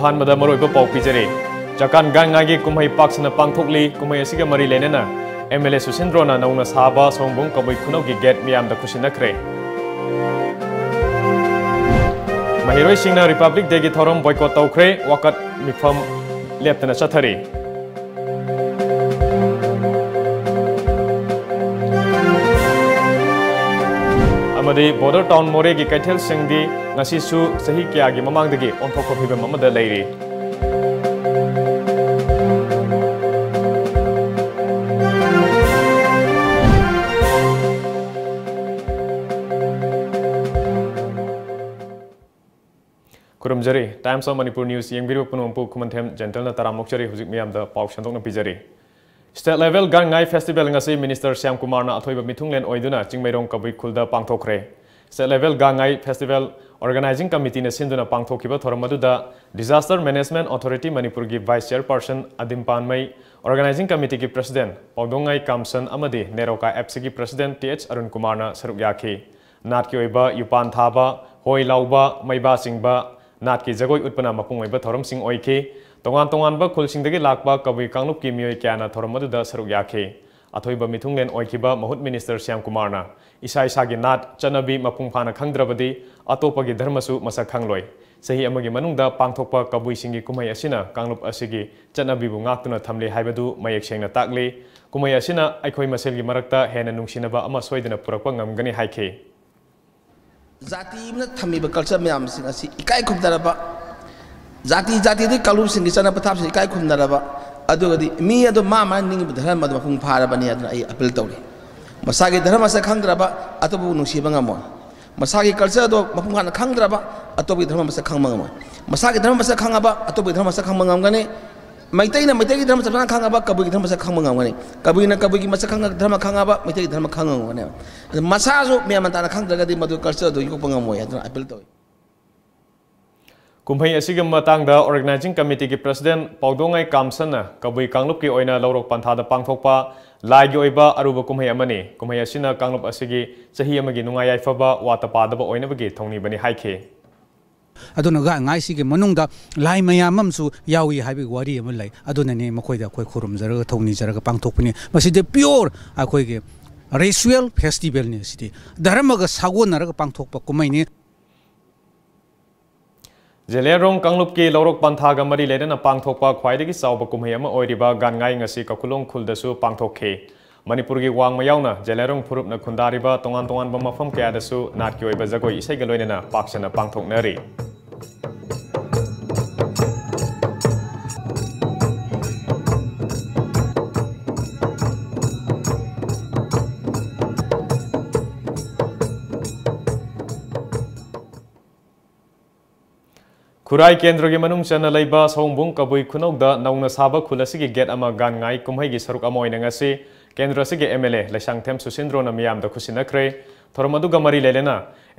अहानबदा मरोइबा पाउ पिजरे Chakaan Gaan-ngai gi kumhei paksanna pangthokli kumhei asiga mari leinana MLA susindro na nouna saba Sawombung kabui khunnou gi gate meeyamda khutsinnakhre Mahiroi singna Republic Day gi thouram boycott toure wakat meepham leptana chathari Amadi border town moreh gi keithel shangdi ngasisu chahi kya gi mamangdagi onthokpa phibam amada leiri Kurumjari, Times of Manipur News, Yang Biru Punumpu Kumantem, Gentle Taram Mokchari, Huzik meeyamda Pau Shantok Pijari. State level Gaan-ngai Festival ngasi Minister Syam Kumar na athoiba mithunglen oiduna Chingmairong kabui khulda pangthokre. State level Gaan-ngai Festival Organizing Committee na sinduna pangthokiba thoram aduda Disaster Management Authority Manipur gi Vice Chairperson Adim Panmai, Organizing Committee gi President Paudongai Kamsan amadi Neroka FC gi President TH Arun Kumar na saruk yakhi. Nat ki oiba yupan thaba, hoi lauba, maiba singba Nat ki jagoi utpana mapung oiba thoram sing oiki tongan ba khul singdagi lakba kabui kanglup ki mioi kyana thoram aduda saruk yakhi athoiba mithunglen oikiba mahut Minister Syam Kumar na isa gi nat chanabi mapung phana khangdrabadi atopa gi dharmasu masak khangloi sahi amagi manungda pangthokpa kabui singi kumai asina kanglup asigi chanabi bu ngaktuna thamle haibadu mayek sengna takli kumai asina aikhoi masel gi marakta hena nungsinaba ama soidana purakpa ngamgani haikhe Zati imna thami ba culture myam sing asi ikai khumdaraba zati de kalum sing chana pathap sing ikai khumdaraba adugadi mi ado ma ning dharma ma phung phara bani adna ai appeal tawri masagi dharma sa khangdraba atobu nungsi banga mo masagi culture do mapung khana khangdraba atobu dharma sa khangma mo masagi dharma sa khangaba atobu dharma sa khangma ngani maitai gi dharma sa khangaba kabui gi dharma sa khangma ngani kabui gi masa khanga dharma khangaba maitai gi dharma khanga ngani masazo meeyamda na khangdragadi madu culture do yuk pangam moy adna appeal toy kumhei asiga matangda Organizing Committee gi President Paudongai Kamsana kabui kanglup ki oina lorok panthada pangthokpa lai gi oiba aruba kumhei amani kumhei asina kanglup asigi chahi amagi nungai yaifaba watapadaba oina bagi thongni bani haikhe aduna Gaan-ngai sigi manungda lai mayamamsu yawi haibi wari am lai aduna ne makoida khoi khurumjara thongni jara pangthokpani maside pure akhoi ge ritual festival ne sidi dharma ga sagonara pangthokpa kumai ne Jelerong kanglup ki lorok panthaga mari ledana pangthokpa khwaidagi sauba kumhei ama oiriba Gaan-ngai ngasi kakulong khuldasu pangthokhe Manipur gi wang mayauna Jelerong phurupna khundariba tongan ba mapham kayadasu nat ki oiba jagoi isai ga loinana paksanna pangthoknari Kurai kendra gi manung chana leiba Sawombung kabui khunnou da nouna saba khulasi gi gate ama Gaan-ngai kumhei gi saruk ama oina ngasi kendra sigi MLA Laisangthem susindro na meeyamda khutsinnakhre thoramadu ga mari lelena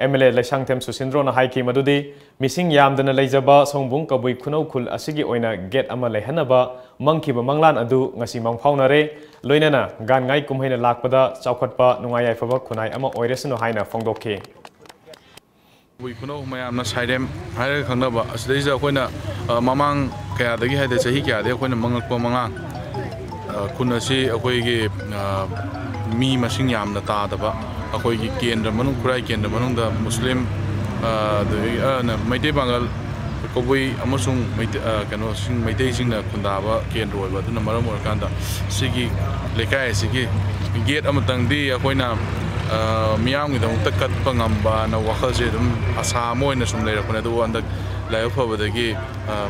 MLA Laisangthem susindro na haiki madudi mising yamdana leijaba Sawombung kabui khunnou khul asigi oina gate ama leihanaba mangkhiba manglan adu ngasi mangphaunare loinana Gaan-ngai kumhei na lakpada chaukhatpa nungai yaifaba khunai ama oiresino haina phongdokhe We khunnou mayamna saidem haire khangnaba asdaisa akoina mamang kayadagi haide chahi kayade akoina mangakpa mangang khunasi akoigi mi masing yamna taadaba akoigi kendra manung kurai kendra manungda muslim na maite bangal kabui amasung kano sing maite singna khundaba kendro oiba duna maram orakanda sigi lekai sigi gate amatangdi akoina miyam gi dong takat pangamba na wakhal je dum asa moina sum leira khone do andak lai phobadagi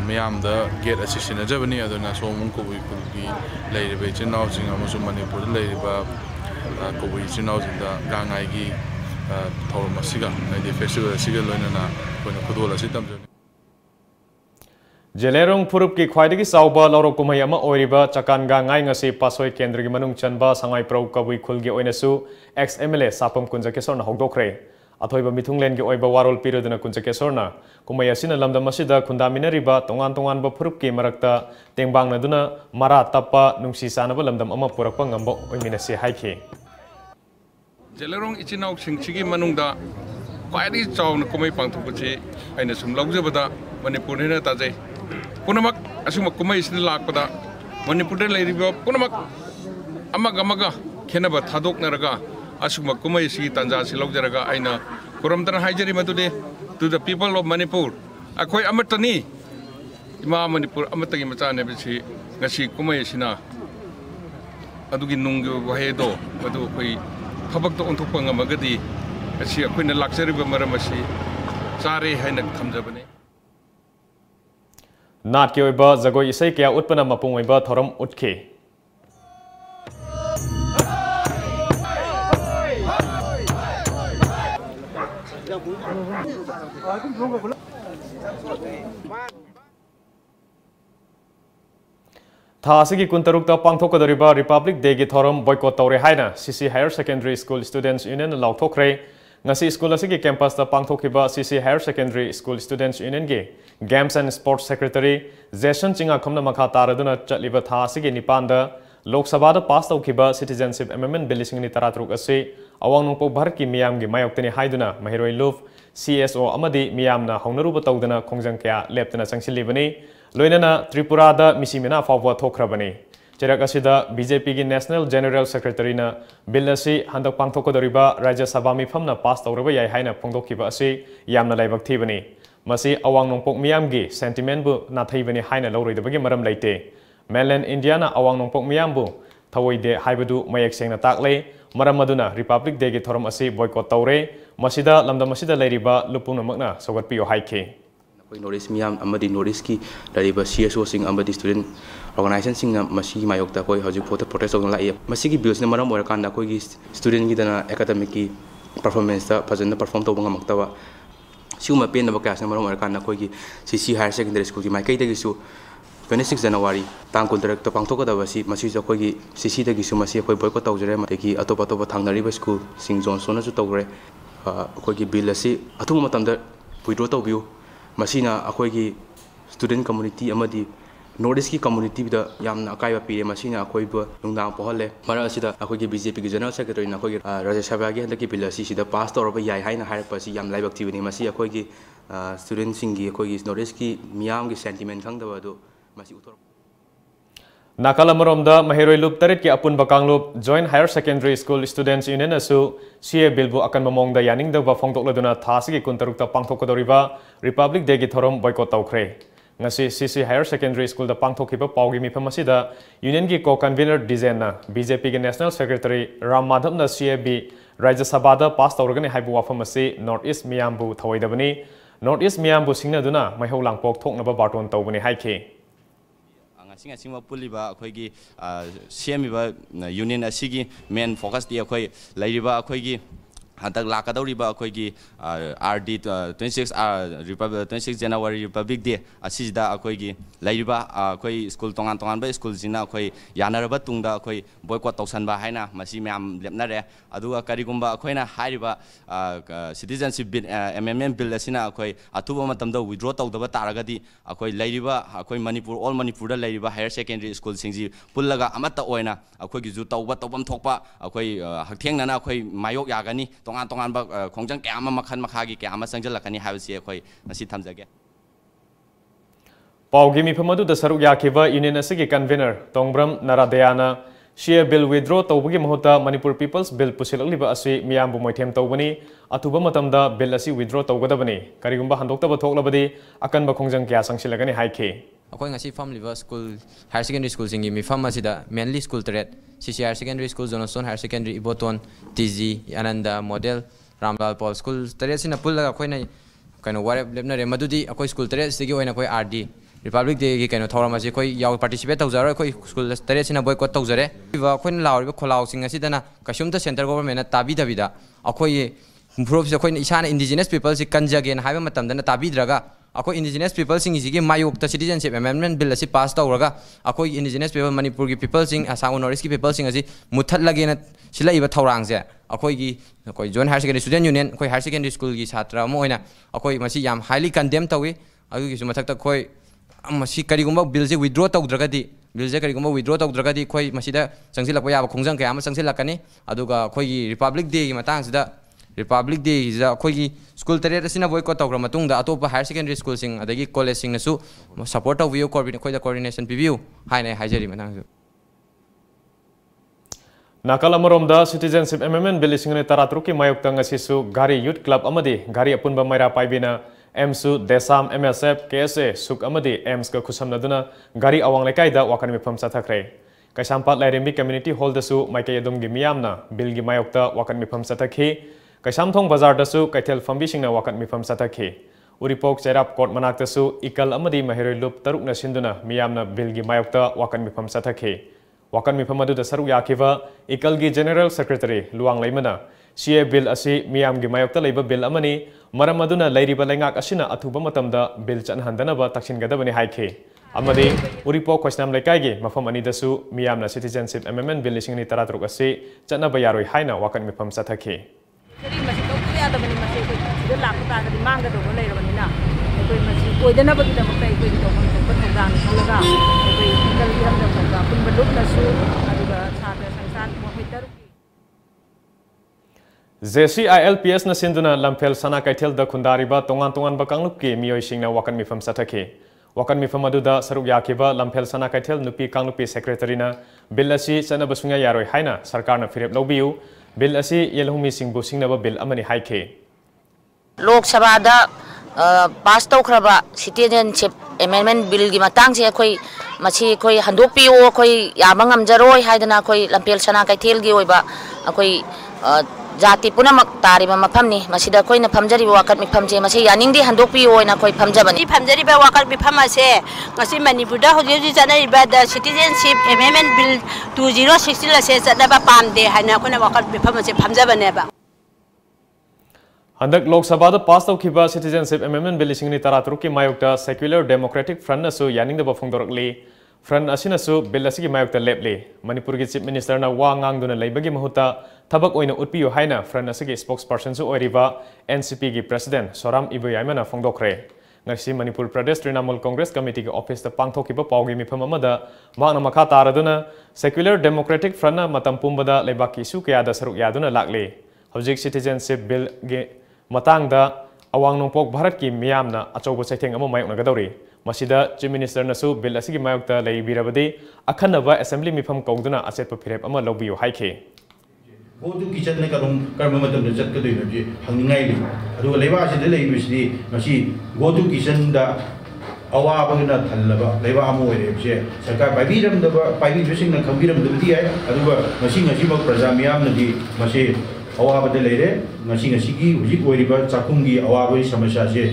miyam da gate assistant jabani aduna Sawombung kabui khulgi leire be chinau jing amasum Manipur leire ba kabui chinau jing da Gaan-ngai gi thouram asiga nai festival asiga loinana khone khudol asitam Jelerong phurup ki khwaidagi sauba lorok kumhei ama oiriba Chakaan Gaan-ngai ngasi pasoi kendra gi manung chanba sangai pro kabui khulgi oinasu ex MLA sapam kunjakesor na hogdokre athoiba mithunglen gi oiba warol piroduna kunjakesor na kumhei asina lamdam asida khundaminariba tongan ba phurup ki marakta tengbang naduna mara tappa nungsi sanaba lamdam ama purakpa ngamba oiminase haikhe Jelerong ichinau singchigi manungda kwaidi chawna kumhei pangthokchi aina sum laujabada Manipur hena tajai पुनमक assume कुमई sin लाकपदा Manipur लेरिबा पुनमक अमगा खेनब थादोकनरगा assume कुमई सि तंजा सिलौजरगा आइना खुरमदन हाइजरी मदुदे to the people of Manipur अखोय अमतनी इमा मणिपुर अमतगी मचाने बिसी ngasi kumai sina adugi nunggu wahedo madu koi thabak to onthok panga magadi asi akoina laksari ba maramasi sare haina thamjabane nat ke oiba jagoi isai kya utpana mapung oiba thoram utke थासिगी कुंतरुक्ता पांथोकदरिबा Republic Day की थौरम boycott toure haina CC Higher Secondary School Students Union laothokhre ngasi school asigi campus ta pangthokiba CC Higher Secondary School Students Union ge Games and Sports Secretary Jason Chinga khomna makha taraduna chatliba thasigi nipanda Lok Sabha da pass taukiba Citizenship Amendment Bill 2013 ase awang nungpo bharat ki miyam gi mayoktani haiduna mahiroi luf CSO amadi miyamna haunaruba tawdana khongjang kya leptana changsilibani leinana Tripura da misimina fawwa thokhrabani cherak asida BJP gi National General Secretary na bill asi handak pangthokodoriba Rajya Sabha meepham na pass tawraba yai haina phongdokhiba asi yamna laibak thibani masi awang nongpok miyam gi sentiment bu na thaibani haina lawroidabagi maram leite mainland India na awang nongpok miyam bu thawoide haibadu mayek sengna takle maram maduna Republic Day gi thoram asi boycott tawre masida lamdam masida leiriba lupuna makna sogatpiyo haike Notice miyam amadi notice ki dariba CSO sing amadi student organization sing na masi mayokta koi haju photo protest ong lai masi ki bills na maram or kan da koi gi student gi dana academic ki performance ta phajana perform to banga maktawa siuma pen na class na maram or kan da koi gi CC Higher Secondary School ki mai kai da gi su 26 January tang contract to pangthok da basi masi jo koi gi CC da gi su masi koi boycott tawjare ma ki atopa thangnari ba school sing johnson na ju tawre koi gi bill asi athum matam da withdraw tawbiu masina akoi gi student community amadi notice ki community da yamna kai ba pire masina akoi ba nungdang pohale mara asida akoi gi BJP gi general secretary na akoi gi Rajya Sabha gi handaki bill asi sida pass tor ba yai haina har pa si yam laibak tibini masi akoi gi student sing gi akoi gi notice ki miyam gi sentiment khang da ba do masi utor Nakalamaromda mahiroi lup tarit ki apun bakanglup Joint Higher Secondary School Students Union asu CA bilbu akan mamongda yaning da ba phongtokladuna thasigi kuntarukta pangthokodoriba Republic Day gi thorom boycott tawkhre ngasi CC Higher Secondary School da pangthokiba pawgi meepham asida union gi co-convener Dizena BJP gi National Secretary Ram Madhav na CAB Rajya Sabha da pass tawragani haibu wafam asi North East miyambu thawaidabani North East miyambu singna duna maihau langpok thoknaba barton tawbani haike Singa singwa puliba akhoi gi semiba union asigi main focus di akhoi lairiba akhoi gi hadak lakadoriba akhoi gi RD 26 January Republic Day asida akhoi gi lairiba akhoi school tongan ba school jina akhoi yanaraba tungda akhoi boycott tawsanba haina masi myam lepnare aduga karigumba akhoina hairiba citizenship amendment bill asina akhoi atuba matamda withdraw tawdaba taragadi akhoi lairiba akhoi Manipur all Manipur da lairiba higher secondary school singji pullaga amata oina akhoi gi ju tawba tawbam thokpa akhoi hakthengna akhoi mayok yagani tongan ba khongjang kya ama makhan makhagi kya ama sangjal kani habsi akhoi nasi thamjage Paugi meepham adu da saruk yakiba union asigi convener Tongbram Naradayana Share bill withdraw tawbagi mahuta Manipur People's Bill pusilakliba asi miyambu moithem tawbani atuba matamda bill asi withdraw tawgadabani karigumba handoktaba thoklabadi akanba khongjang kya sangsilagani haike akoi ngasi farm liver school higher secondary school singi meepham asida mainly school tret CC Higher Secondary School Johnson Higher Secondary Iboton TG Ananda Model Ramlal Paul School tret sina pullaga koina kaino warep lepnare madudi akoi school tret sigi oina koi RD Republic Day ki kaino thouram asi koi yaw participate tawjaro koi school tret sina boycott tawjare wa koina lawriba kholau sing asidana kasumta center government na tabi dabida akoi improve koi isana indigenous people si kanjagen haiba matamdana tabi draga akoi indigenous people sing igi mayok ta citizenship amendment bill asi pass tawraga akoi indigenous people Manipur ki people sing asang north ki people sing asi muthat lagena sila iba thorang je akoi gi koi Joint Higher Secondary Student Union koi higher secondary school gi chhatra mo oina akoi masi yam highly condemn tawi agi gi sumathak ta koi masi karigumba bill je withdraw tawdragadi bill je karigumba withdraw tawdragadi koi masida changsilakpa yaba khongjang kaya ama changsilakani aduga koi gi Republic Day gi matang sida Republic Day अखोगी school तरेट असिना boycott तौग्रा मतुंगदा अतोपा higher secondary school सिंग अदगी college सिंग नसु सपोर्ट तौबियो कोऑर्डिनेशन पिबियो हाइना हाइजरी मनांग नाकल अमरोमदा सिटीजनशिप एमेंडमेंट बिल लिसिंग तरातरुक की मायोक्ता ngasisu गारी यूथ क्लब अमदी गारी अपुनबा मैरा पाइबिना एमसु देसाम MSF KSA सुक अमदी एम्स का खुसमनदुना गारी अवांग लेकाइदा वाकन मिफम सथखरे कैसामपात लाइरेंबी कम्युनिटी हॉल दसु माइके यदुम गी मियामना बिल गी मायोक्ता वाकन मिफम सथखी कैसामथोंग बाजार दसु कैथेल फंबिसिंगना वाकन मिफम सथखी उरिपोक चेराप कोर्ट मनाक दसु इकल अमदी महिरोय लुप तरुकना सिंदुना मियामना बिल गी मायोक्ता वाकन मिफम सथखी वाकन मिफम अदुदा सरुक याखिबा इकल गी जनरल सेक्रेटरी लुवांग लैमना CA बिल असी मियाम गी मायोक्ता लैबा बिल अमनी मरम अदुना लैरिबा लैंगाक असिना अथुबा मतमदा बिल चनहंदनबा तक्सिनगदबनी हाइखे अमदी उरिपो खोसनाम लेकाइगे मफम अनिदसु मियामना सिटीजनशिप एमेंडमेंट बिल लिसिंगनी तरातरुक असी चनबा यारोय हाइना वाकन मिफम सथखे JCILPS na sinduna lamphel sana kaithel da khundariba tongan tongan ba kangluk ki miyoi singna wakan mifam sathake wakan mifam aduda saruk yakiba lamphel sana kaithel nupi kanglupi secretary na bill asi chana basunga yaroi haina sarkar na firep lobiu bill asi yelhumi singbu singna ba bill amani haike Lok Sabha da pass tawkhraba citizenship amendment bill gi matang se khoi machi khoi handopio khoi yamangam jaroi haidana khoi lamphel sana kaithel gi oiba khoi जाति पुनमक तारिबा मफमनी मसिदा कोइना फमजरिबा वाकत मिफम जे मसे यानिंगदि हंदोकपि ओइना कोइ फमजबनी फमजरिबा वाकत मिफम असे ngasi मणिपुरदा होजि जानाइबा the citizenship amendment bill 2016 असे चदबा पामदे हाइना कोइना वाकत मिफम असे फमजबनेबा हंदक लोकसभा पास तौखिबा सिटीजनशिप एमेंडमेंट बिल लिसिंगनी तरातरुक की मायोक्ता सेक्युलर डेमोक्रेटिक फ्रंट नसु यानिंगदबा फोंदोरकली फ्रंट असिनसु बिल असिगी मायोक्ता लेपले मणिपुर की चीफ मिनिस्टर ना वा ngang लेबगी महुता थबक ओइना उत्पियो हाइना फ्रंट असिगी स्पोक्सपर्सन सु ओरिबा NCP की प्रेसिडेंट सोराम इबोयामना फोंदोखरे ngasi मणिपुर प्रदेश तृणमूल कांग्रेस कमिटी के ऑफिस ता पांगथोकिबा पावगी मिफम अमदा मांगना मखा तारदुना सेक्युलर डेमोक्रेटिक फ्रंट मतम पुंबदा लेबाकी सु कयादा सरुक यादुना लागले हौजिक सिटीजनशिप बिल गे मतंगदा अवांग नोंपोक भारत की मियामना अचौबो सैथेंग अमा मायोकनगदौरी मसिदा चीफ मिनिस्टर नसु बिल असिगी मायोक्ता लैबिरबदि अखन्नबा असेंबली मिफम कौदुना असेटप फिरेप अमा लौबियो हाइखे गोदु किचन ने कर्म मतम चटकदोइनो जे हंगनाइ ले अदुगा लेबा सिदे लेबिसि मसि गोदु किचन दा अवाबगना थल्लबा लेबा अमो ओइरेबसे सरकार पाइबिरमदबा खंबिरमदबदि है अदुगा ngasi मक प्रजा मियामनदि मसि अवाबदे लेरे ngasi हुजिक ओइरिबा चाकुंगी अवाबई समस्या से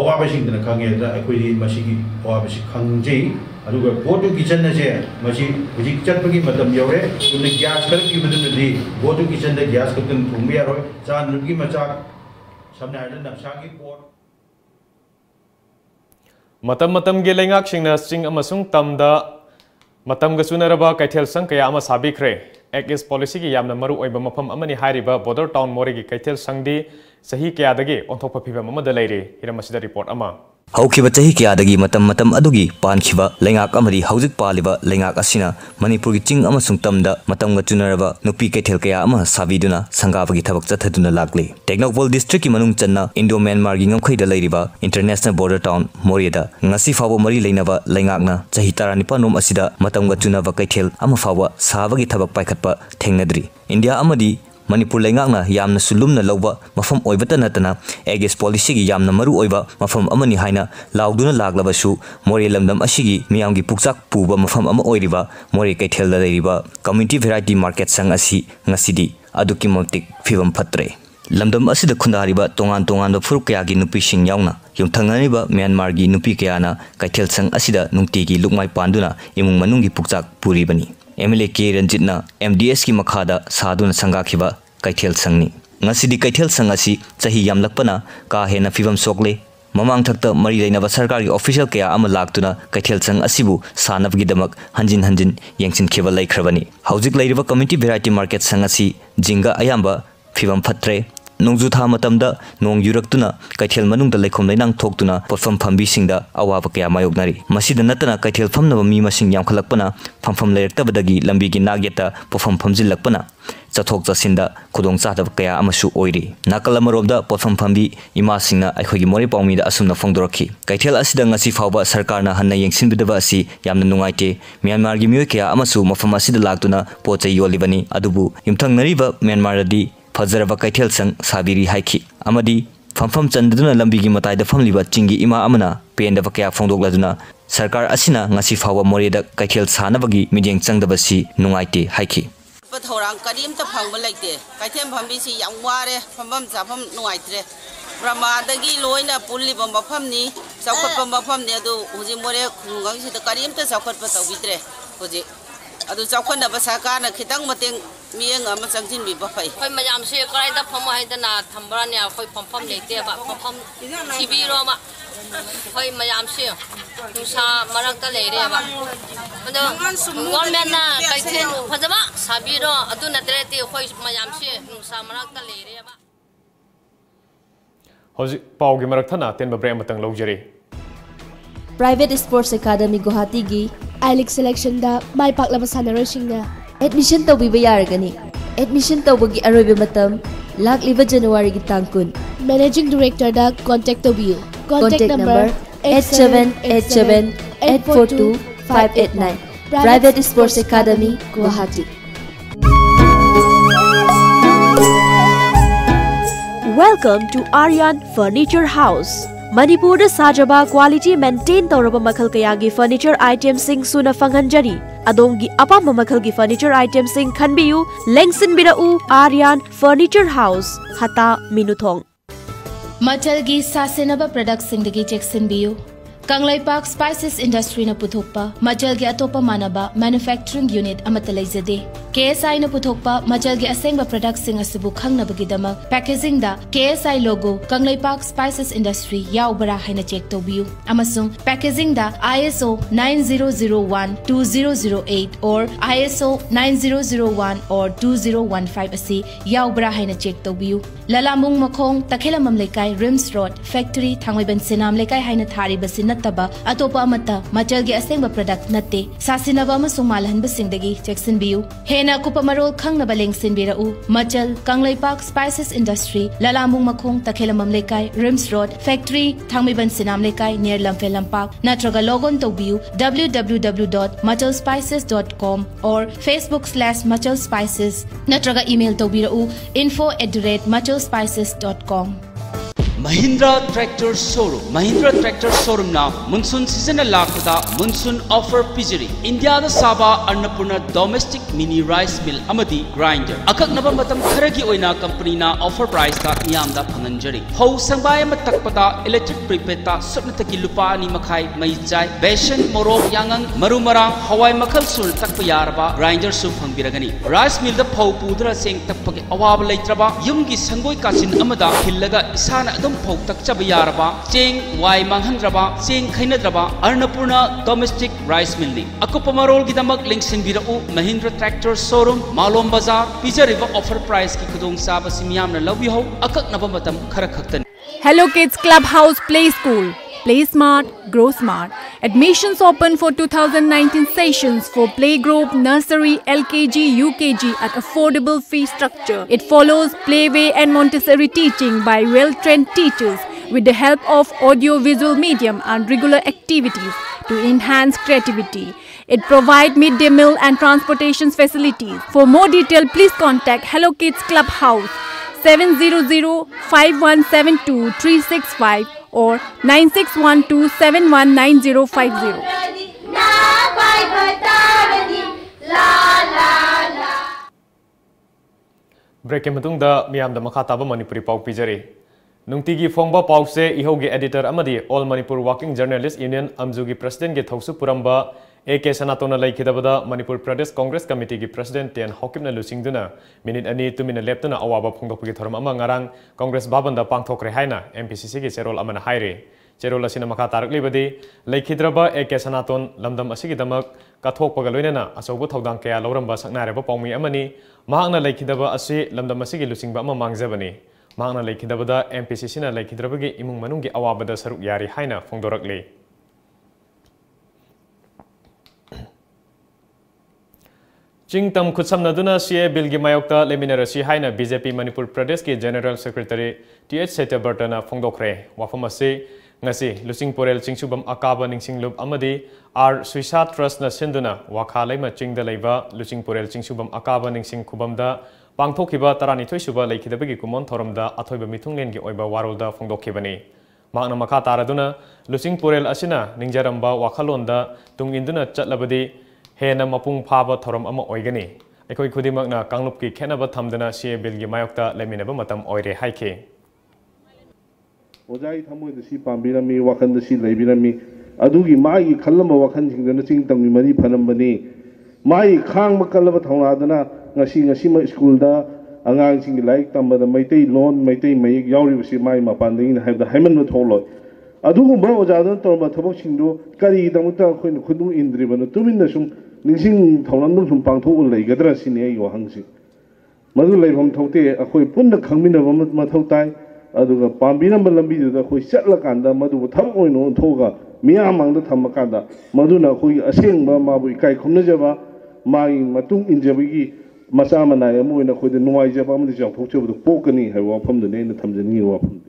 अवाबसिंगदना खंगेदा अखोइदि मसिगी अवाबसि खंगजै अदुगा गोदु किचन से मसि हुजिक चटपगी मतम यौरे तुने गैस कर की बदनदि गोदु किचन दे गैस कतन थुंबि यारोय चानुगी मचा समने हाइदन नक्सागी पोट मतम गे लेंगाक सिंगना सिंग अमसुंग तमदा मतम गसुनरबा कैथेल संग कया अमा साबिख्रे एक्ट इस पॉलिसी की यामना मरु ओइबा मफम अमनि हारिबा बॉर्डर टाउन मोरे की कैथेल संगदी सही कयादगे ओंथोकपा फिबम अमदा लैरे हिरमसिदा रिपोर्ट अमा हौखिबा चही कयादगी मतम अदुगी पानखिबा लेंगाक अमरी हौजिक पालिबा लेंगाक असिना मणिपुर की चिंग अमसुंग तमदा मतमगा चुनरबा नुपी कैथेल कया अमा साबिदुना संगाबगी थबक चथदुना लागले टेक्नोपोल डिस्ट्रिक्ट की मनुंग चन्ना इंडो म्यांमार की ngमखैदा लैरिबा इंटरनेशनल बॉर्डर टाउन मोरेदा ngasi फावो मरी लेनबा लेंगाकना चही 19 नोम असिदा मतमगा चुनबा कैथेल अमा फावो साबगी थबक पाइखतपा थेंगनद्री इंडिया अमदी मणिपुर लेंगाकना यामना सुलुमना लौबा मफम ओइबता नतना एगेस पॉलिसी की यामना मरु ओइबा मफम अमनि हाइना लाउदुना लागलबसु मोरे लमदम असिगी मियामगी पुकचाक पुबा मफम अमा ओइरिबा मोरे कैथेलदा लैरिबा कम्युनिटी वेराइटी मार्केट संग असि ngasidi अदुकी मतिक फिवम फत्रे लमदम असिदा खुंदारिबा तोंगान तोंगान फुरुक कयागी नुपीसिंग यावना युमथंगनिबा म्यांमार की नुपी कयाना कैथेल संग असिदा नुंगतिगी लुकमाई पांदुना इमुंग मनुंगी पुकचाक पुरिबनी MLA K रंजितना MDS की मखादा साधुन संगाखिबा कैथेल संगनी ngasidi कैथेल संग असि चही यामलकपना का हेना फिवम सोकले ममांग थक्ता मरी लेनबा सरकारी ऑफिशियल कया अमा लागतुना कैथेल संग असिबु सानबगीदमक हंजिन हंजिन यंगसिनखिबा लैख्रबनी हौजिक लैरिबा कम्युनिटी वेराइटी मार्केट संग असि जिंगा अयाम्बा फिवम फत्रे नोंजु था मतमदा नोंग युरक्तुना कैथेल मनुंगदा लेखोम लेनांग थोक्तुना पोटफम फंबिसिंगदा अवाब कया मायोगनारी मसिदा नतना कैथेल फमनबा मी मसिंग यामखलकपना फमफम लेरक्तबदगी लंबीगी नागयता पोफम फमजिलकपना chathok chasinda khudong chadab kaya amasu oiri nakal amaromda potham phambi ima singna aikhogi moreh paumi da asumna phongdorakhi kaithel asida ngasi fawba sarkarna hanna yengsinbidaba asi yamna nungaite Myanmar gi myoy kaya amasu mapham asida laktuna pochai yolibani adubu yumthang nariba Myanmar di fazaraba kaithel sang sabiri haiki amadi famfam chandaduna lambi gi matai da famliba chingi ima amana pendaba kaya phongdokladuna sarkar asina ngasi fawba moreh da kaithel sanabagi midyeng changdabasi nungaite haiki thouram karim ta phangba laite kaithem phambi si yang ware phambam chafam nuaitre ramadagi loina pulli bam mapham ni chawkhat bam mapham ne adu huji moreh khungang si ta karim ta chawkhat pa tawbitre huji adu chawkhat na basaka na khitang mateng mieng ama changjin bi ba phai khoi mayam se karai da pham hai da na thambra ne khoi pham leite ba pham tv ro ma khoi mayam se nusa marak ta leire ba ado government na kaithen phajaba sabiro adu na trete khoi mayam se nusa marak ta leire ba hoji pawgi marak thana tenba brem matang lojari Private Sports Academy Guwahati gi I-League selection da mai paklaba sanarosingna admission tawbiba yaragani admission tawbagi aroiba matam lakliba January gi tangkun Managing Director da contact tawbiu contact number 8787842589 Private Sports Academy Guwahati. Welcome to Aryan Furniture House. Manipur da sajaba quality maintain tawraba makhal kayagi furniture items sing suna fanghanjari. Adongi apamba makhal gi furniture items sing khanbiyu lengsin birau Aryan Furniture House hata minuthong. Machal gi sasenaba products sing dagi cheksin biyu. Kanglaipak Spices Industry na puthokpa Machal gi atopa manaba manufacturing unit amata leizade. KSI na puthokpa Machal gi asengba products sing asibu khangnabagidama packaging da KSI logo Kanglaipak Spices Industry yaubara haina check tobiu. Amasung packaging da ISO 9001-2008 or ISO 9001 or 2015 asi yaubara haina check tobiu. Lalamung makhong takhela mamlekai Rims Road Factory Thangwaiban Sinam lekai haina thari basin nataba atopa amata Machal gi asengba product natte sasinaba amasung malhanba singdagi checksin biu. Hena kupamarol khangnaba lengsin birau Machal Kanglaipak Spices Industry Lalamung makhong takhela mamlekai Rims Road Factory Thangwaiban Sinam lekai near Lamphel Lampak natraga logon tobiu www.machalspices.com or Facebook/machalspices natraga email tobirau info@machalspices.com. Mahindra Tractor Showroom na monsoon season na lakada monsoon offer pijari India da saba Annapurna domestic mini rice mill amadi grinder akak naba matam kharagi oina company na offer price ta meeyamda phanganjari ho sangbay matakpada electric prepaid ta sutnataki lupa ani makhai maijai besan morok yangang marumarang hawai makhal sul takpa yaraba grinder su phangbiragani rice mill da phau pudra seng takpagi awab leitraba yumgi sangoi kasin amada hillaga isana phok takchaba yaraba cheng wai manghandraba cheng khainadraba Annapurna domestic rice mill ni akupamarol gidamak lengsin birau Mahindra Tractor Showroom Malom Bazaar pijariba offer price ki khudong saba simyamna lawbi ho akak naba matam khara khaktan. Hello Kids Clubhouse Play School. Play smart, grow smart. Admissions open for 2019 sessions for playgroup, nursery, LKG, UKG at affordable fee structure. It follows playway and Montessori teaching by well-trained teachers with the help of audio-visual medium and regular activities to enhance creativity. It provides midday meal and transportation facilities. For more detail, please contact Hello Kids Clubhouse 700-5172-365 or 9612719050. Break matungda meeyamda makha taba Manipuri pau pijari. Nungtigi phongba pause ihogi editor amadi All Manipur Working Journalist Union Amjugi President ge thausu puramba AK Sanatona laikidabada Manipur Pradesh Congress Committee gi President Tian Hokimna lusingduna minute ani tumina leptana awaba phongdokpagi thoram ama ngarang Congress Bhavanda pangthokre haina MPCC gi cherol amana haire cherol asina makha taraklibadi laikhidraba AK Sanaton lamdam asigi damak kathokpaga loinana asobu thodang kaya loramba saknareba paumi amani mahangna laikhidaba asi lamdam asigi lusingba ama mangjabani mahangna laikhidabada MPCC na laikhidrabagi imung manunggi awabada saruk yari haina phongdorakli. Chingtam khutsamnaduna CA bill gi mayokta leminarasi haina BJP Manipur Pradesh ki General Secretary TH Setabartana phongdokhre wafam ase ngasi lusing porel chingsubam akaba ningsinglup amadi R Suisat Trust na sinduna wakhalai chingda leiba lusing porel chingsubam akaba ningsing khubamda pangthokhiba taranithoi suba leikidabagi kumon thoramda athoiba mithunglen gi oiba warolda phongdokhibani makna makha taraduna lusing porel asina ningjaramba wakhalonda tunginduna chatlabadi hena mapung phaba thoram ama oigani ekoi khudimakna kanglup ki khenaba thamdana CA bill gi mayokta leminaba matam oire haike Ojai thamoi da si pambirami wakhan da si leibirami adugi mai khallama wakhan singdana chingtamgi mari phanambani mai khang makalaba thonadana ngasi ma school da angang sing laik tambada maitai lon maitai mayik yauri basi mai mapanding haibda haiman no tholoi adugumba ojadan torba thabok singdo kari damutta khoin khudung indribana tuminna sum ningsing thonandum sum pangthok leigadra sini ai wahangsi madu leibham thokte akhoi punna khangminaba mathau tai aduga pambinamba lambi da khoi chatla kanda madu thab oino thoga miyamang da thamakanda maduna khoi asengba mabu ikai khumnajaba mai matung injabigi masa manai amoina khoi da nuaijaba amdi jang thokchaba pokani hai wafam da ne thamjani wafam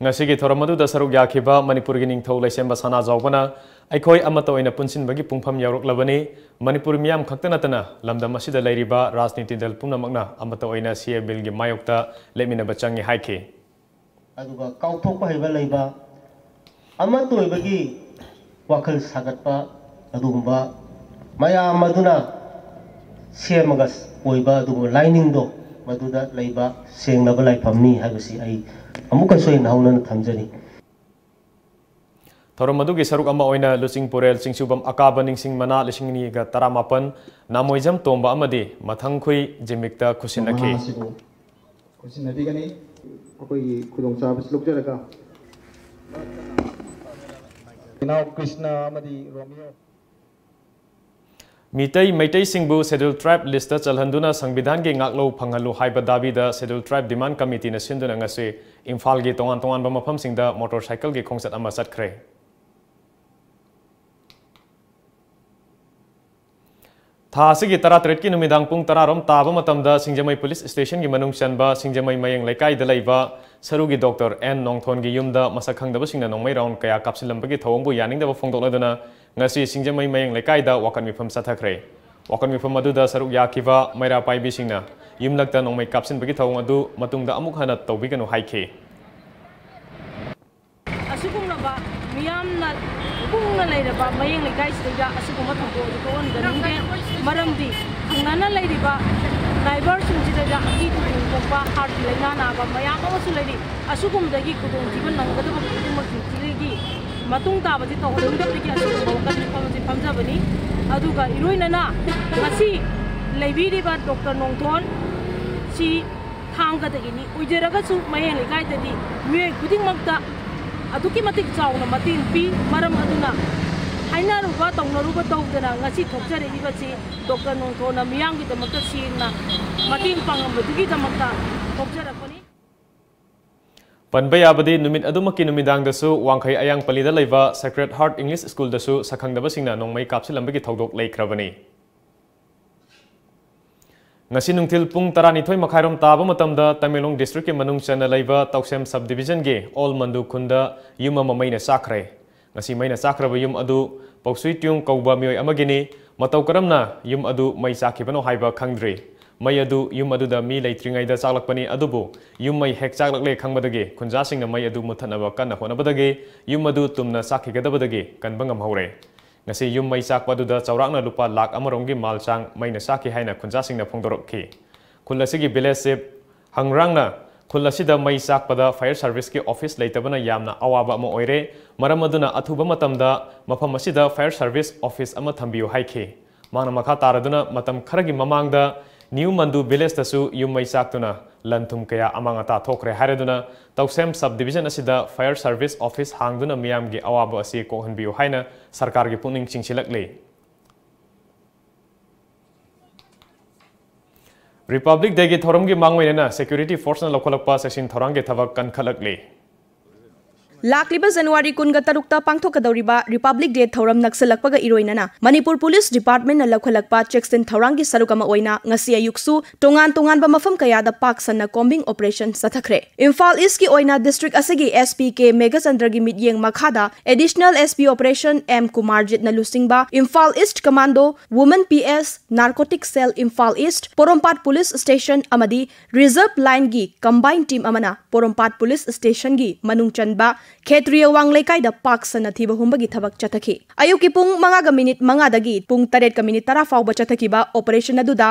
ngasigi thoramadu da saruk yakhiba Manipur gi ningthau laisemba sana jawbana aikoi amata oina punsinbagi pungpham yaroklabani Manipur miyam khaktanatana lamdam asida lairiba rajniti dal pumnamakna amata oina CA bill gi mayokta leminaba changi haike aduga kauthokpa haiba leiba amata oibagi wakhal sagatpa adugumba maya maduna semagas oiba adugu lining do maduda leiba sengnaba laifamni haibasi ai amuka soin hauna thamjani thoramadu gi saruk ama oina lusing porel chingsubam akaba ningsing mana lisingni ga taramapan namoijam tomba amadi mathang khui jimikta khutsinnakhre khutsinnadigani akoi khudong sabas lukjaraga now Krishna amadi Romeo Mitai Maitai Singbu Scheduled Tribe list chalhanduna Sangbidan gi ngaklo phanghalu haiba dabi da Scheduled Tribe Demand Committee na sinduna ngase Imphal gi tongan ba mapham singda motorcycle gi khongsat ama satkhre Tha asigi taratret ki numidang pung tararom taba matamda Singjamai Police Station gi manung chanba Singjamai mayeng laikai da laiba sarugi Dr. N Nongthon gi yumda masakhangdaba singna nongmai round kaya kapsilambagi thawongbu yaningdaba phongdokladuna ngasi Singjamai mayeng laikai da wakat meepham sathakre wakat meepham adu da saruk yakhiba maira paibi singna yumlakta nongmai kapsinbagi thawong adu matungda amuk hana tawbiganu haike asugumnaba miyamna pungna leiraba mayeng laikai sida asugumma thongko on ganunge maramdi nana leiriba neighbor singida da aki thongpa heart leinana ba mayam amasu leiri asugumdagi kudong jiban nanggadaba kudumma tiligi matung tabati tawdungdabagi asugumma wakat meepham pamjabani aduga iroinana ngasi leibiriba Dr. Nongthon si thanggadagini uijeragasu mayeng laikai dadi mue kudingmakta aduki matik chauna matin pi maram aduna haina ruba tongnaruba tawdana ngasi thokjare ibasi Dr. Nongthona miyanggi damakta singna mating pangambadugi damakta thokjarakani Panbay abadi numit adumaki numidang dasu wangkhai ayang palida leiba Sacred Heart English School dasu sakhangdaba singna nongmai kapsilambagi thodok leikrabani ngasi nungthil pung taranithoi makhairom taba matamda Tamenglong district ke manung chana leiba Tauksem subdivision ge all mandu khunda yuma mamaina sakhre ngasi maina sakraba yum adu pausui tyung kauba mioi amagini matau karamna yum adu mai sakhibano haiba khangdri mai adu yum adu da mi leitringai da chaklakpani adubu yum mai hek chaklakle khangmadage khunja singna mai adu muthanaba kana honabadage yum adu tumna sakhigadabadage kanbangam haure ngasi yum mai sakpadu da chaurakna lupa lakh amaronggi malchang maina sakhi haina khunja singna phongdorokhi khullasigi village sep hangrangna khullasida mai sakpada fire service ki office leitabana yamna awaba ama oire maram aduna athuba matamda mapham asida fire service office ama thambiu haikhe mana makha taraduna matam kharagi mamangda New Mandu village tasu yum mai saktuna lanthum kaya amangata thokhre hareduna Tauksem subdivision asida fire service office hangduna miyam gi awaba asi ko hanbiu haina sarkar gi puning chingchilakle Republic Day gi thoram gi mangwena security force na lokholakpa section thorang gi thabak kan khalakle लाक्लिबा जनवरी 23 पांथोकदौरिबा Republic Day थौरम नक्सलकपगा इरोइनना Manipur police department न लखलकपा चेक्सिन थौरांगी सरुकमा ओइना ngasi ayuksu tongan tongan ba mafam kayada paksanna combing operation sathakre Imphal East ki oina district asigi SPK Megachandra gi mityeng makhada additional SP operation M Kumarjit na lusingba Imphal East Commando Women PS Narcotic Cell Imphal East Porompat Police Station amadi Reserve Line gi combined team amana Porompat Police Station gi manung chanba Khetriya Wanglekai da paksanna thiba humbagi thabak chathaki ayuki pung manga minute manga dagi pung 8 minute tara fawba chathaki ba operation aduda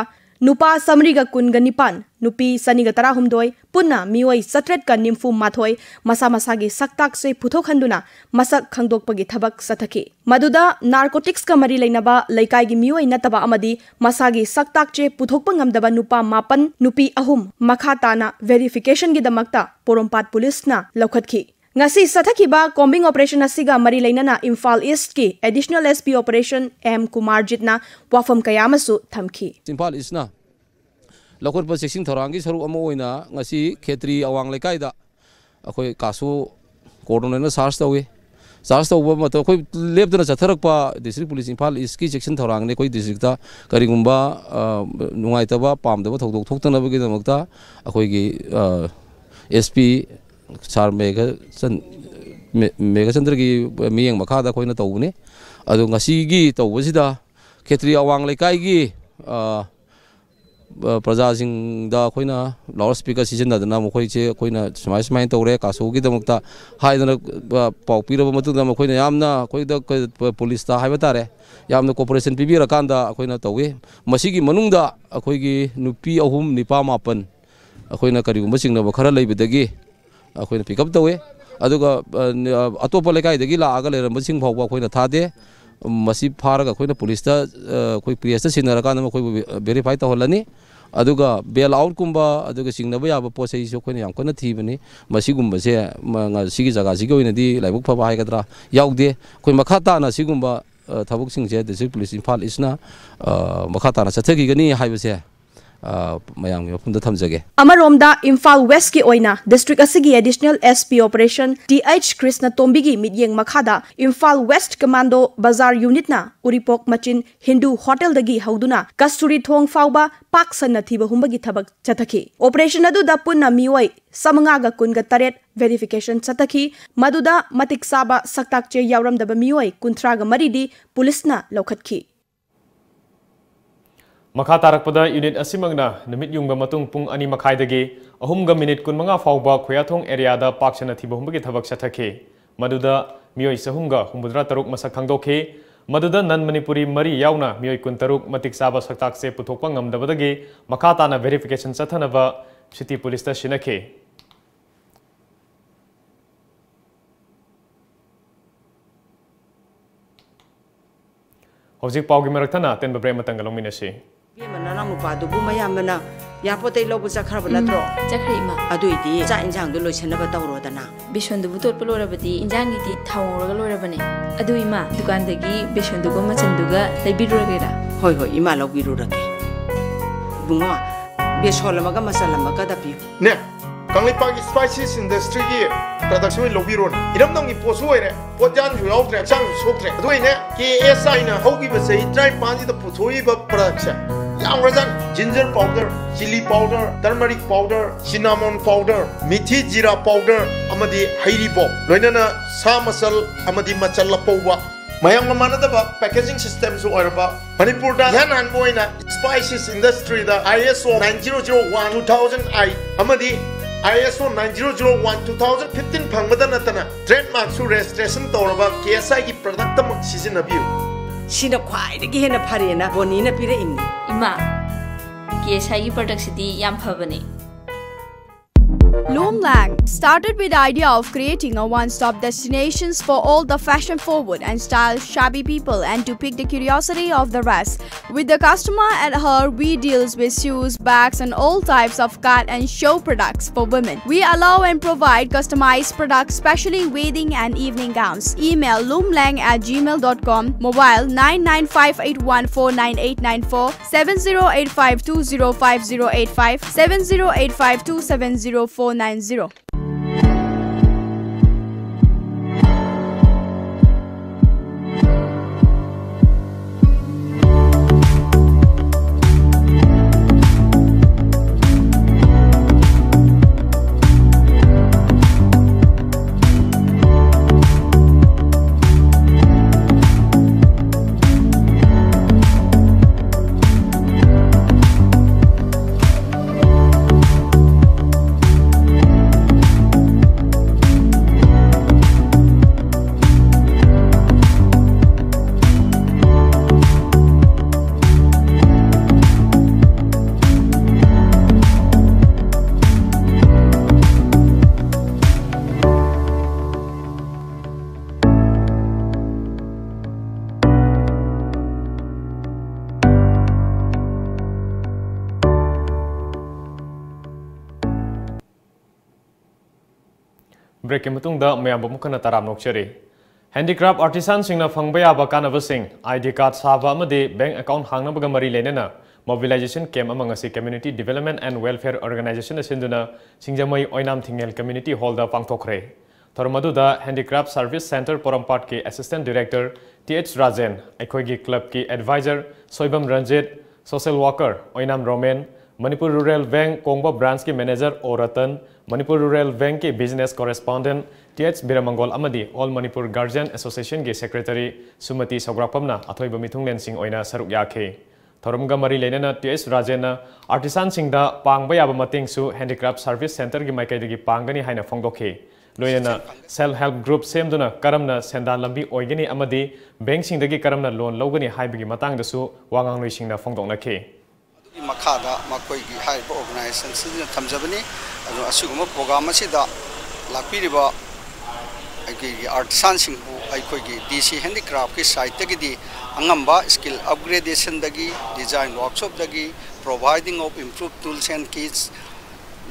nupa samriga kunga nipan nupi saniga tara humdoi punna mioi satret ka nimfu mathoi masa masagi saktak se puthok handuna masak khangdokpagi thabak sathaki maduda narcotics ka mari leinaba laikai gi mioi nataba amadi masagi saktak che puthokpa ngamdaba nupa mapan nupi ahum makha tana verification gi damakta porompat police na lokhatki ngasi sathaki ba combing operation asiga mari leinana Imphal East ki additional SP operation M Kumarjit na wafam kayamasu thamki Imphal East na lokor pa section thorangi saru amo oina ngasi khetri awang lekai da akoi kasu cordon na search tawi ma to koi leptana chatharak pa district police Imphal East ki section thorang ne koi district ta karigumba nungai ta ba pam da thokdok thoktana ba gi damakta akoi gi SP Sar Megachandra ki miyeng makhada koina tawune adu ngasi gi tawbasida khetri awang lekai gi praja sing da koina loudspeaker season da na mokoi che koina smai tawre kasu gi damakta haidana pawpira ba matu da koina yamna koi da police ta haiba tare yamna cooperation pibira kanda koina tawe masigi manungda akoi gi nupi ahum nipa mapan koina karigumba singna ba khara leibidagi akoina pick up tawe aduga atopa lekai dagi la aga leram sing phawba koina thade masi pharaga koina police ta koi PS ta sinara kana koi verify ta holani aduga bail out kumba aduga singna ba yaba posei so koina yam kona thibani masi gumba se sigi jaga sigi oina di laibuk phaba haigadra yaude koi makha ta na sigumba thabuk sing je district police Imphal East na makha ta na chathagi gani haibase mayam gi phunda thamjage amaromda Imphal West ki oina district asigi additional SP operation TH Krishna Tombi gi midyeng makhada Imphal West Commando Bazar unit na uripok machin Hindu hotel dagi hauduna kasturi thong fawba paksanna thiba humbagi thabak chathaki operation adu da punna mioi samanga ga kunga taret verification chathaki maduda matik saba saktak che yawram daba mioi kunthra ga maridi police na lokhatki Makha tarakpada unit asimagna numit yungba matung pung ani makhai dagi ahumga minute kun manga fawba khoyathong area da pakchana thiba humbagi thabak chathake maduda mioi sahumga humbudra taruk masak khangdokhe maduda nan manipuri mari yauna mioi kun taruk matik saba saktak se puthokpa ngamdabadagi makha tana verification chathanaba city police ta shinakhe hojik pawgi maraktana ten babre matanga longminase Nang nupa dubu mayamna yapote lobu sakharba natro chakri ma aduiti cha injang du loisanaba tawro dana bishon dubu tot polorabati injang gi thawraga lorabane adu ima dukan dagi bishon dugo machanduga leibiruragera hoi ima lobirurage bunga besholamaga masalamaga dapi ne Kanglipagi spices industry gi production lobiron iramdong gi posu oire pojan ju yautre chang soktre aduine KSI na hogi ba sei try panji da puthoi ba production Yangrazan, ginger powder, chili powder, turmeric powder, cinnamon powder, methi jira powder, amadi hairi bo. Leinana sa masal amadi machalla powwa. Mayang manadaba packaging system so oiraba. Manipur da yan boina spices industry da ISO 9001 2008 amadi ISO 9001 2015 phangmada natana trademark su registration toraba KSI gi product tam sizinabiu. Sina khwai de hena pharena bonina pire imni ima KSI gi product sidi yam phabani Loomlang started with the idea of creating a one-stop destination for all the fashion-forward and stylish shabby people and to pique the curiosity of the rest. With the customer at heart, we deals with shoes, bags and all types of cut and show products for women. We allow and provide customized products, especially wedding and evening gowns. Email loomlang@gmail.com, mobile 9958149894, 7085205085, 7085270490. Break के मतुंगदा ma'am मुखना ताराम नोक्चरी handicraft artisan सिंगना फंगबा याबा कानबसिंग ID card साबा अमदि बैंक अकाउंट हांगनबगा मरी लेनेना मोबिलाइजेशन कैम्प अमंगसी community development and welfare organisation सिंधुना सिंगजमई ओइनाम थिंगेल कम्युनिटी हॉल दा पांगथोखरे थोरमदुदा हैंडीक्राफ्ट सर्विस सेंटर पोरमपाट के असिस्टेंट डायरेक्टर TH राजेन अखोगी क्लब की adviser Soibam Ranjit social worker Oinam Romen Manipur rural bank Kongba branch के मैनेजर ओरतन मणिपुर रूरल बैंक के बिजनेस कॉरेस्पॉन्डेंट TH बिरमंगोल अमदी ऑल मणिपुर गार्जियन एसोसिएशन के सेक्रेटरी सुमति सौग्रापमना अथोइब मिथुंगलेन सिंह ओइना सरुक याखे थोरमगा मरी लेनेना TH राजेना आर्टिसान सिंगदा पांगबा याबा मतेंगसु हैंडीक्राफ्ट सर्विस सेंटर की माइकैदगी पांगनी हाइना फोंगदोखे लोयना सेल्फ हेल्प ग्रुप सेमदुना करमना सेंदान लंबी ओइगनी अमदी बैंक सिंगदगी करमना लोन लौगनी हाइबगी मतंगदसु वांगांग लोइसिंगना फोंगदोंनाखे मखादा मखोइगी हाइबा ऑर्गेनाइजेशन सिदिना थमजबनी अदु असुगुम प्रोग्राम असिदा लाक्पिरिबा अगेगी आर्टिसान सिंगबु अखोइगी DC हैंडीक्राफ्ट की साइट तगदी अंगंबा स्किल अपग्रेडेशन दगी डिजाइन वर्कशॉप दगी providing of improve tools and kits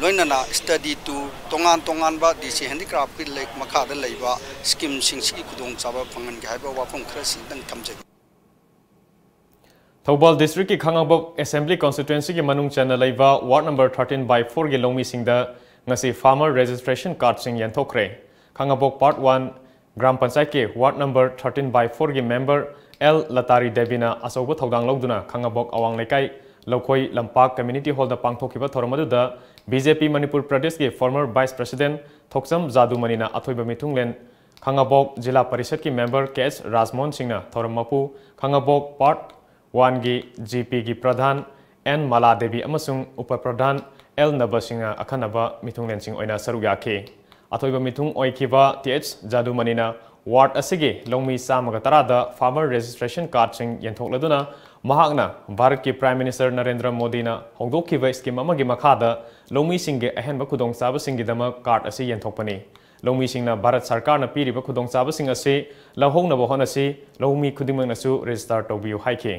लeinana स्टडी टूर तोंगान तोंगानबा DC हैंडीक्राफ्ट की लेक मखादा लेबा स्कीम सिंगसी खुदोंग चाबा फंगन हाइबा वाफम खरसी दं थमजगी थौबाल डिस्ट्रिक्ट की खंगाबोक असेंबली कॉन्स्टिट्यूएंसी की मनुंग चना लेबा वार्ड नंबर 13/4 के लोमी सिंगदा ngasi फार्मर रजिस्ट्रेशन कार्ड सिंग यंथोखरे खंगाबोक पार्ट 1 ग्राम पंचायत के वार्ड नंबर 13/4 के मेंबर L लतारी देवीना असौब थौदांग लौदुना खंगाबोक अवांग लेकाई लौखोई लंपाक कम्युनिटी हॉल दा पांगथोखिबा थोरमदुदा BJP मणिपुर प्रदेश के फॉर्मर वाइस प्रेसिडेंट थोक्सम जादुमनीना अथोइबा मिथुंगलेन खंगाबोक जिला परिषद की मेंबर KS राजमोहन सिंहना थोरम मपु खंगाबोक पार्ट 1 की GP की प्रधान N माला देवी अमसुंग उप प्रधान L नबसिंगा अखनबा मिथुंगलेन सिंह ओइना सरुक याखे अथोइबा मिथुंग ओइखिबा TH जादुमनीना वार्ड असिगे लौमी सामगा तरादा फार्मर रजिस्ट्रेशन कार्ड सिंह यंथोकलदुना महाकना भारत के प्राइम मिनिस्टर नरेंद्र मोदी ना होंदोखिबा स्कीम अमगी मखादा लौमी सिंगे अहनबा खुदोंचाबा सिंगिदमक कार्ड असी यंथोकपनी लौमी सिंगना भारत सरकार ना पीरिबा खुदोंचाबा सिंग असी लहोंगनबा होनसी लौमी खुदिमंगनसु register तौबियु हाइखे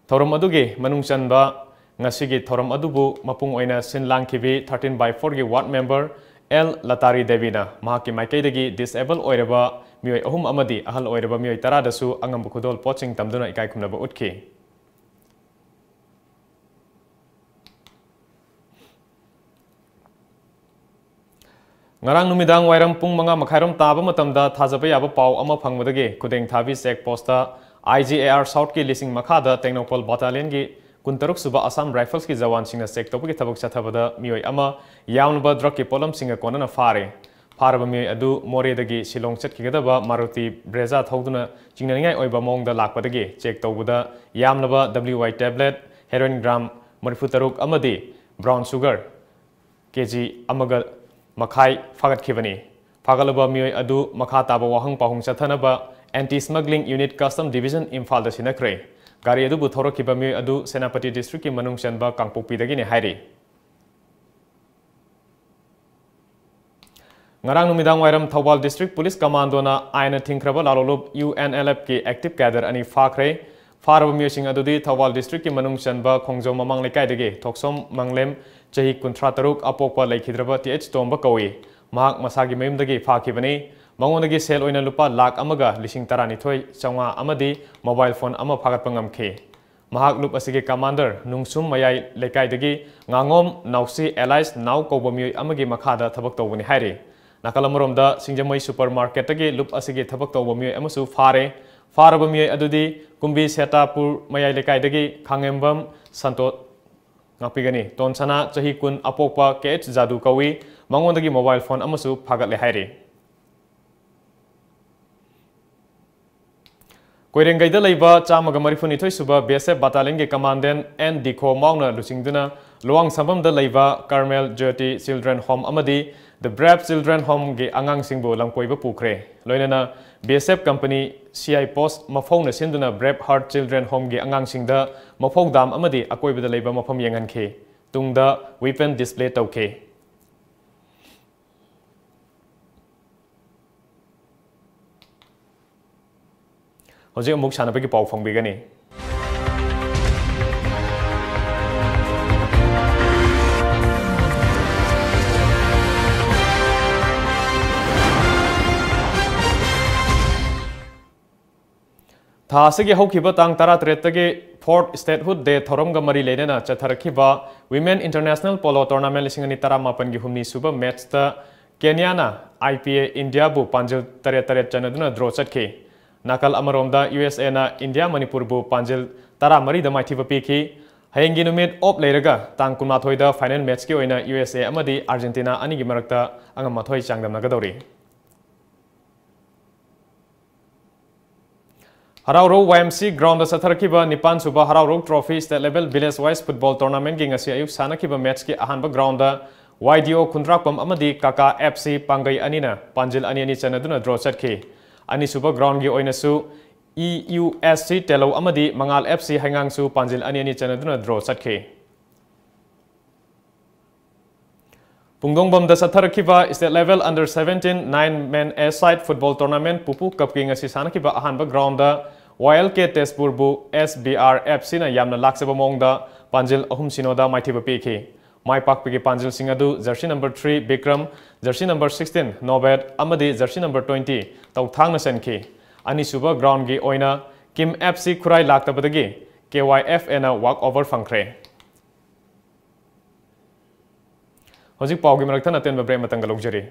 थौरम अदुगे मनुंग चनबा ngasi thoram adubu mapung oina sinlang khibi 13/4 gi ward member L latari devina mahaki maikai dagi disable oiraba mioi ahum amadi ahal oiraba mioi tara dasu angam khudol poching tamduna ikai khumnaba utki ngarang numidang wairam pung manga makhairam taba matamda thajaba yaba pau ama phangwadage khudeng thabi check posta IGAR South ki lising makhada Technopol battalion gi कुंतरुक सुबह Assam rifles की जवान Singh check तौब की थबक चथबदा मियोय अमा यावनबा drug की पोलम सिंह कोनना फारे फारब मियोय अदु मोरेदगी शिलोंग चटकिगदबा मारुति ब्रेजा थौदुना चिंगनिंगाय ओइबा मोंगदा लाकपदगी चेक तौबदा यामनबा WY टैबलेट हेरोइन ग्राम 34 अमदी ब्राउन शुगर केजी अमगा मखाई फागतखिबनी फागलबा मियोय अदु मखा ताबा वाहंग पाहुंग चथनबा anti smuggling unit custom division Imphal दा सिनखरे गारी अदु बुथोरखिबा मियोय अदु सेनापति डिस्ट्रिक्ट की मनुंग चनबा कांगपोकपीदगिने हाइरि ngarang numidang wairam thawal district police commando na aina thingkraba lalolub UNLF के एक्टिव कैडर अनि फाखरे फारब मियोसिंग अदुदी थawal district की मनुंग चनबा खोंगजो ममंग लेकाइदगे थोक्सोम मंगलेम चही 53 अपोकपा लेखिद्रबा TH तोंबा कौई महाक मसागी मयुमदगी फाखिबनी मंगोनदगी सेल ओइना लुपा लाख अमगा लिसिंग तरानिथोय चौवा अमदी मोबाइल फोन अमा फागतपा ngamखे महाक लुप असिगे कमांडर नुंगसुम मयाई लेकाइदगी nganगोम नाउसी एलाइस नाउ कौबा मियोय अमगी मखादा थबक तौबनी हाइरे नाकलमरोमदा सिंगजमई सुपरमार्केट तगे लुप असिगे थबक तौबा मियोय अमसु फारे फारब मियोय अदुदी कुंबी सेतापुर मयाई लेकाइदगी खांगेमबम संतो ngapigani tonsana chahi kun apokpa KH jadu kawi mangondagi mobile phone amasu phagat le haire कोइरेंगैदा लेबा चामगा मरिफुनि थोय सुबा BSF battalion के कमांडेंट N Dikho माउना लुसिंगदुना लोवांग संबमदा लेबा कार्मेल ज्योति चिल्ड्रन होम अमदी द ब्रेव चिल्ड्रन होम के आंगांग सिंगबो लंगपोइबा पुखरे लोइनाना BSF कंपनी CI पोस्ट मफौना सिंदुना ब्रेव हार्ट चिल्ड्रन होम के आंगांग सिंगदा मफौ दाम अमदी अकोइबदा लेबा मफम यंगनखे तुंगदा वेपन डिस्प्ले तौखे हौजे अमुक सानबगी पाउ फंगबिगनी थासिगे हौखिबा तांग 13 तगे 4th Statehood Day thouram ga mari leinana chatharakiba Women International Polo Tournament 2018 gi humni suba match ta Kenya na IPA India bu panjil 3 chanaduna draw chatki nakal amaromda USA na India Manipur bu panjil 13 da maithiba piki hayengi numit op leiraga tang 13 da final match ki oina USA amadi Argentina ani gi marakta angam mathoi changdam nagadori Harauro YMC ground satharkiba Nipan Suba Harauro Trophy State Level Village Wise Football Tournament gi ngasi ayuk sanakiba match ki ahanba ground da YDO Kundrakpam amadi Kaka FC Pangai anina panjil ani chanaduna draw chatki ani suba ground gi oinasu EUSC Telo amadi Mangal FC Hangangsu panjil ani chanaduna draw chatki Pungdongbam da satharkiba State Level Under 17 9-man A-side Football Tournament Pupu Cup gi ngasi sanakiba ahanba ground da YLK Tespurbu SBR FC na yamna laksaba mongda panjil ahum sinoda maithiba piki mai pakpigi panjil singadu jersey number 3 Bikram jersey number 16 Nobet amadi jersey number 20 tauthangna senki ani suba ground gi oina Kim FC Khurai laktabadagi KYF na walk over fangkhre hojik pawgi marakthana ten babre matanga logjari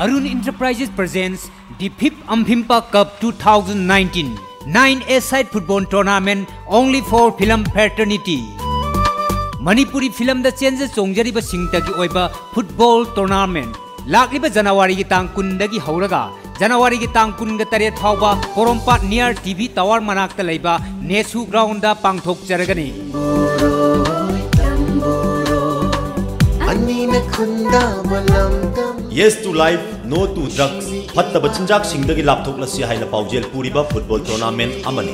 Arun Enterprises presents the 5th Amphimpa Cup 2019 9A-side football tournament only for film fraternity. Manipuri film da changes songjariba singtagi oiba football tournament. Lakliba January gi tang 10 dagi hauraga January gi tang 13 thawba Korompat near TV Tower manakta leiba Nasu ground da pangthok charagani. Yes to life, no to drugs. Hatta bachinjak singdagi laptop lasi haina paujel puriba football tournament amani.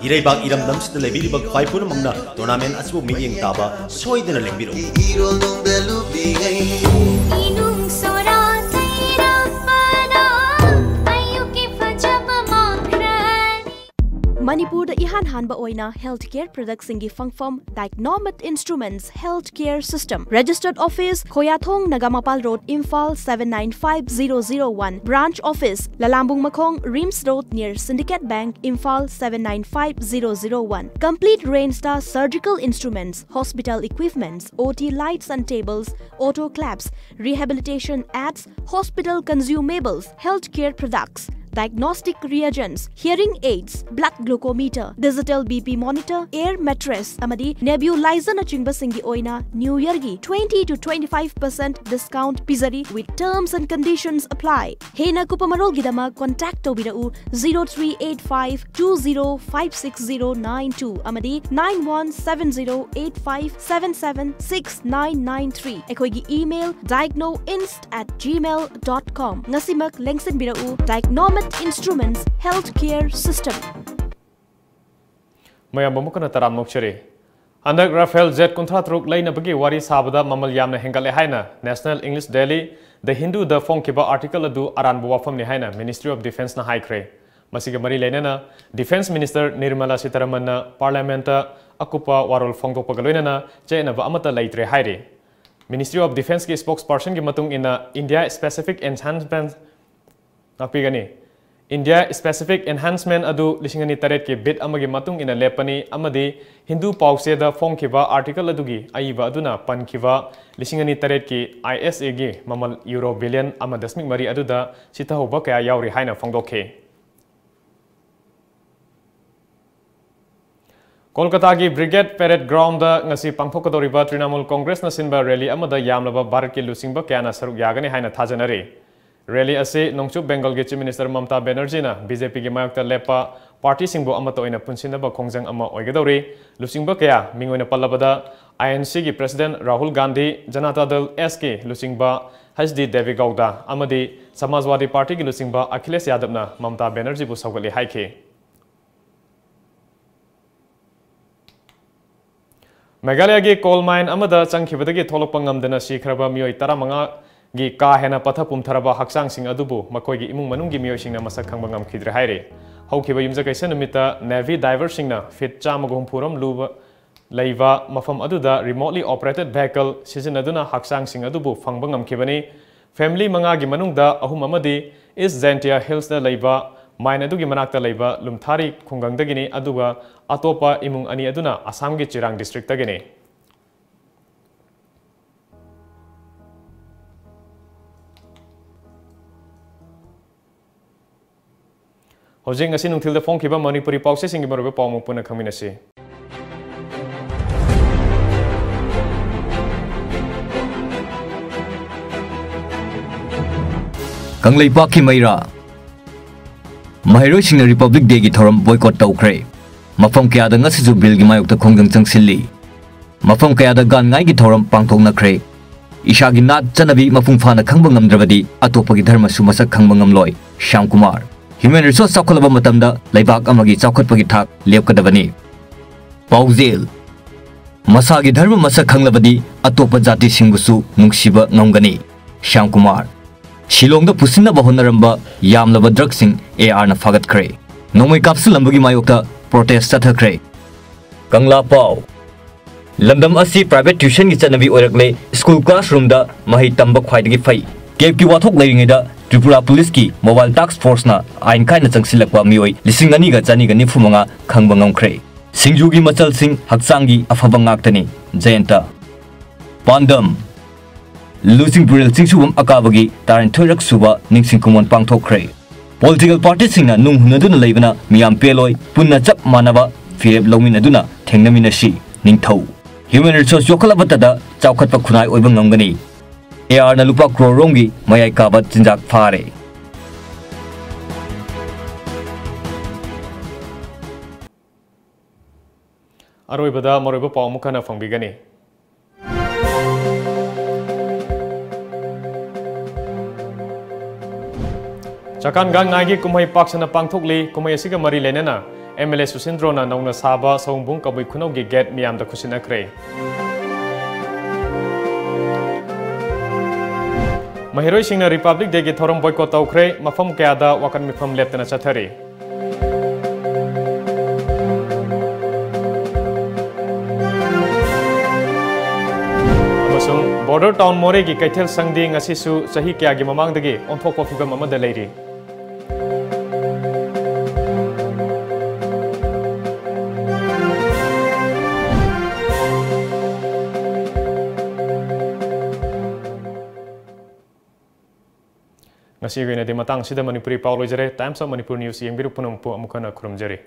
Ireibak iram damsita lebiribak faipuna mangna tournament asibu miyeng taba soidena lengbiro. Manipur da ihan hanba oina healthcare products ingi fangfam Diagnomet Instruments Healthcare System. Registered Office Khoyathong Nagamapal Road Imphal 795001. Branch Office Lalambung Makhong Rims Road near Syndicate Bank Imphal 795001. Complete Rainstar Surgical Instruments, Hospital Equipments, OT Lights and Tables, Auto Claps, Rehabilitation Ads, Hospital Consumables, Healthcare Products, Diagnostic Reagents, Hearing Aids, Blood Glucometer, Digital BP Monitor, Air Mattress, amadi Nebulizer na chingba singi oina New Year gi 20 to 25% discount pizari with terms and conditions apply. Haina kupamarol gidama contact tobirau 038520569092 amadi 917085776993. Ekoi gi email diagnoinst@gmail.com. Ngasimak lengsen birau Diagnomet Instruments Healthcare System. Mayam bamukana taram mokchari. Andak Rafael Z Kuntratruk laina bagi wari sabada mamal yamna hengale haina National English Daily The Hindu the Fongkiba article adu aran buwafam ni haina Ministry of Defence na haikre. Masiga mari lainana Defence Minister Nirmala Sitharaman na Parliament akupa warol fongdok pagaloina chaina ba amata laitre haire. Ministry of Defence ki spokesperson ki matung ina India Specific Enhancement napigani India Specific Enhancement adu lishingani taret ki bit amagi matung ina lepani amadi Hindu pause da fongkiba article adugi aiba aduna pankiba lishingani taret ki ISA gi mamal euro billion amadasmik mari aduda sitahoba kaya yauri haina fongdokhe Kolkata gi Brigade Parade Ground da ngasi pangthokadoriba Trinamool Congress na sinba rally amada yamlaba Bharat ki lusingba kayana saruk yagani haina thajanare Rally ase Nongchuk Bengal ge Chief Minister Mamta Banerjee na BJP gi mayokta lepa party singbo amato ina punsinaba khongjang ama oigadori lusingba kaya mingoina pallabada INC gi President Rahul Gandhi Janata Dal SK lusingba HD Devi Gowda amadi Samajwadi Party gi lusingba Akhilesh Yadav na Mamta Banerjee bu saugali haike Meghalaya gi coal mine amada changkhibadagi tholokpa ngamdana sikhraba miyoi 15 gi ka hena patha pumtharaba haksang sing adubu makoi gi imung manung gi miyoi singna masak khangba ngam khidre haire haukiba yumja kaisa numita navy diver singna fit chama gom phuram luba leiva mapham aduda remotely operated vehicle sizinaduna haksang sing adubu fangbang amkibani family manga gi manungda ahum amadi East Zentia Hills da leiva mine adugi manakta leiva lumthari khungangdagini aduga atopa imung ani aduna Assam gi Chirang district dagini Hojing asi nungthil da phone kiba Manipuri pause singi marobe pawmuk puna khaminasi Kanglei Paki Maira Mahiro Sing Republic Day gi thouram boycott toure mapham kayada ngasisu bill gi mayok ta khongdang changsilli mapham kayada gaan-ngai gi thouram pangthoknakhre isha gi nat chanabi mapung phana khangba ngamdrabadi atopa gi dharma su masak khangba ngamloi Shamkumar Human Resource Sakolaba matamda laibak amagi chawkhatpagi thak lepkadabani Pauzil Masagi dharma masak khanglabadi atopa jati singbusu nungsiba ngamgani Shamkumar Shillongda pusinaba honaramba yamlaba drugsing AR na fagatkre nomai kapsulambagi mayokta protest chathakre Kangla Pau Landam asi private tuition gi chanabi oirakle school classroom da mahi tamba khwaidagi fai Kep ki wathok leingeda Tripura Police ki Mobile Task Force na ain kaina changsilakwa mioi lising ani ga chani ga nifumanga khangba ngamkhre Singju gi machal sing haksangi afaba ngaktani Jayanta Pandam Losing Buril Singsubam Akabagi Taran Thorak Suba Ningsing Kumon Pangthokre Political parties sing na nung hunaduna leibana miyam peloi punna chap manaba fireb lawminaduna thengnaminashi ningthau Human Resource Yokalabatada chawkhatpa khunai oiba ngamgani AR na lupa krorongi mayai kabat jinjak fare Aroibada moroiba pawmukana fangbigani Chakaan Gaan-ngai gi kumhei paksanna pangthokli kumhei asiga mari leinana MLA susindro na nouna saba Sawombung kabui khunnou gi gate meeyamda khutsinnakhre Mahiroi singna Republic Day gi thouram boycott toure mapham kayada wakat meepham leptana chathari amasung border town moreh gi keithel shangdi ngasisu chahi kya gi mamangdagi onthokpa phibam amada leiri Ngasi gina di matang sida Manipuri Paulo jare Times of Manipur News yang biru punung pu amukana kurumjari.